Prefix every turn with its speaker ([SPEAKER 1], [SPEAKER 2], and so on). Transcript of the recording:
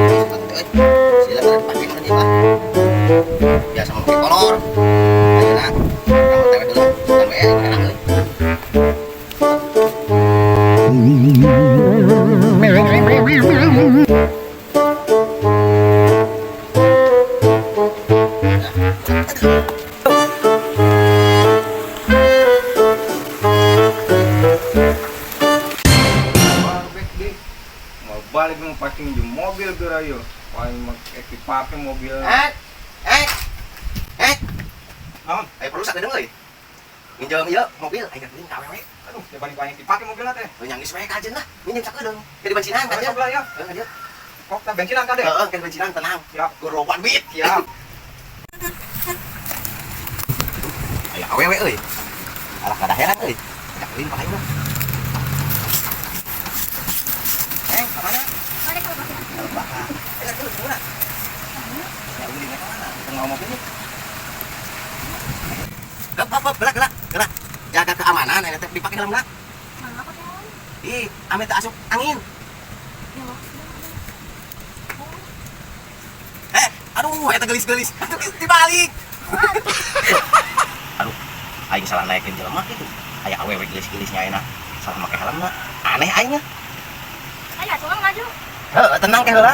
[SPEAKER 1] Silakan pakai aja Pak. Biasa pakai kolor. Ayo nak. Kamu tewe dulu. Tewe enak euy.
[SPEAKER 2] Balik mau pasti minjem mobil gerayo, paling ekipasi mobil.
[SPEAKER 1] Eh.
[SPEAKER 2] Naon?
[SPEAKER 1] Ayo perlu sakit euy. Minjem ieu mobil aya geuning ka awewe.
[SPEAKER 2] Aduh, ya paling dipake mobilna teh.
[SPEAKER 1] Heuh nyangis we kajeun lah. Minjem sakedeung. Jadi bensinan kan
[SPEAKER 2] Sok lah ya.
[SPEAKER 1] Heeh,
[SPEAKER 2] Kok ta bensinan ka deh?
[SPEAKER 1] heeh, kan bensinan tenang.
[SPEAKER 2] Ya,
[SPEAKER 1] Gorowan bit.
[SPEAKER 2] ya.
[SPEAKER 1] Ayo awewe euy. Alah kada heran euy. Jak lin pakai mah. Kemana? Kalau bakal. Ayo dulu kemana? Ya udah naik kemana? Kita ngomong mobil nih. Gerak. Jaga keamanan, ini teh dipakai helm enggak?
[SPEAKER 3] Mana pakai helm?
[SPEAKER 1] Ih, ame teh asup angin. Aduh, eta gelis-gelis. Dibalik. Aduh, aing salah naikin jelema kitu. Aya awewe gelis-gelisnya enak. Salah make helmna. Aneh aingnya.
[SPEAKER 3] Ayo, coba maju.
[SPEAKER 1] Tenang ke heula.